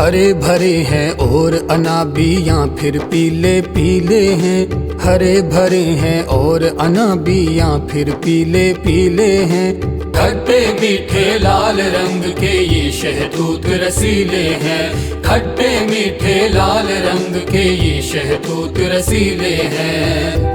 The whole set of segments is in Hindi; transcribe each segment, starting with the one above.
हरे भरे हैं और अनाबियाँ फिर पीले पीले हैं। हरे भरे हैं और अनाबियाँ फिर पीले पीले हैं। खट्टे मीठे लाल रंग के ये शहतूत रसीले हैं। खट्टे मीठे लाल रंग के ये शहतूत रसीले हैं।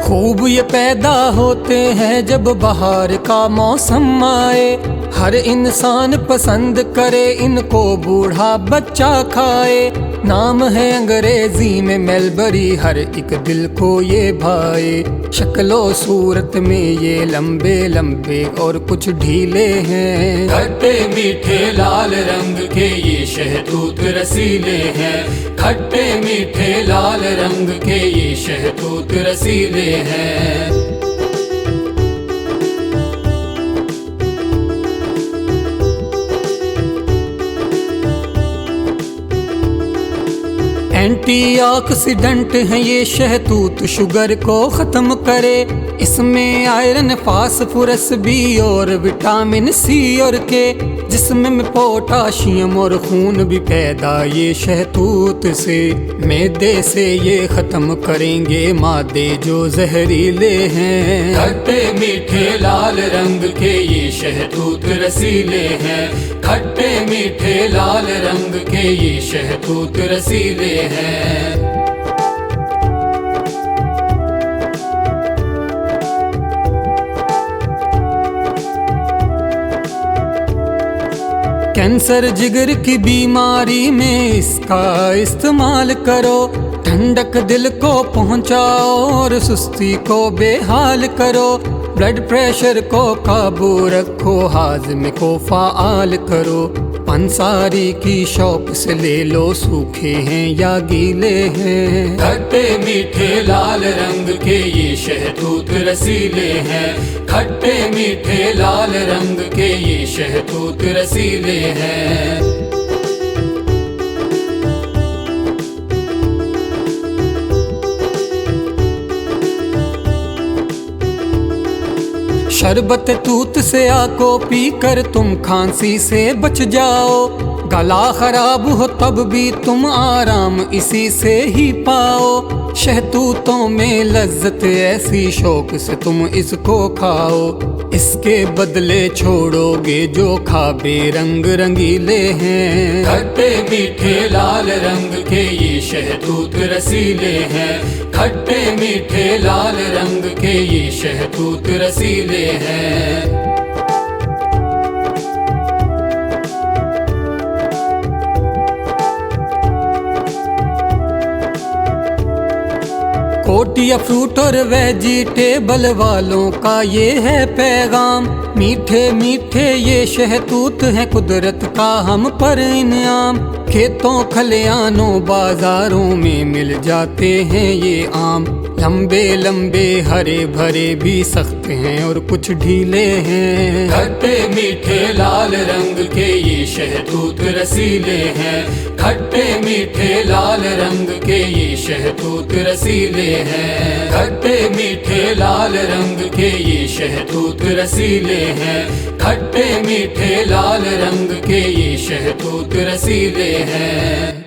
खूब ये पैदा होते हैं जब बहार का मौसम आए। हर इंसान पसंद करे इनको, बूढ़ा बच्चा खाए। नाम है अंग्रेजी में मेलबरी, हर एक दिल को ये भाए। शक्लो सूरत में ये लंबे लंबे और कुछ ढीले हैं। खट्टे मीठे लाल रंग के ये शहतूत रसीले हैं। खट्टे मीठे लाल रंग के ये शहतूत रसीले हैं। एंटीऑक्सीडेंट है ये शहतूत, शुगर को ख़त्म करे। इसमें आयरन, फास्फोरस भी और विटामिन सी और के। जिस्म में पोटाशियम और खून भी पैदा ये शहतूत से। मैदे से ये ख़त्म करेंगे मादे जो जहरीले हैं। खट्टे मीठे लाल रंग के ये शहतूत रसीले हैं। खट्टे मीठे लाल रंग के ये शहतूत रसीले हैं। कैंसर जिगर की बीमारी में इसका इस्तेमाल करो। ठंडक दिल को पहुंचाओ और सुस्ती को बेहाल करो। ब्लड प्रेशर को काबू रखो, हाजमे को फ़ाल करो। पंसारी की शौक से ले लो, सूखे हैं या गीले हैं। खट्टे मीठे लाल रंग के ये शहतूत रसीले हैं। खट्टे मीठे लाल रंग के ये शहतूत रसीले हैं। शरबत तूत से आको पी कर तुम खांसी से बच जाओ। गला खराब हो तब भी तुम आराम इसी से ही पाओ। शहतूतों में लज्जत ऐसी, शौक से तुम इसको खाओ। इसके बदले छोड़ोगे जो खाबे रंग रंगीले हैं। खट्टे मीठे लाल रंग के ये शहतूत रसीले हैं। खट्टे मीठे लाल रंग के ये शहतूत रसीले हैं। कोट या फ्रूट और वेजिटेबल वालों का ये है पैगाम। मीठे मीठे ये शहतूत है कुदरत का हम पर इनाम। खेतों खलियानों बाजारों में मिल जाते हैं ये आम। लंबे लंबे हरे भरे भी सख्त हैं और कुछ ढीले हैं। खट्टे मीठे लाल रंग के ये शहतूत रसीले हैं। खट्टे मीठे लाल रंग के ये शहतूत रसीले हैं। खट्टे मीठे लाल रंग के ये शहतूत रसीले हैं। खट्टे मीठे लाल रंग के ये शहतूत रसीले हैं।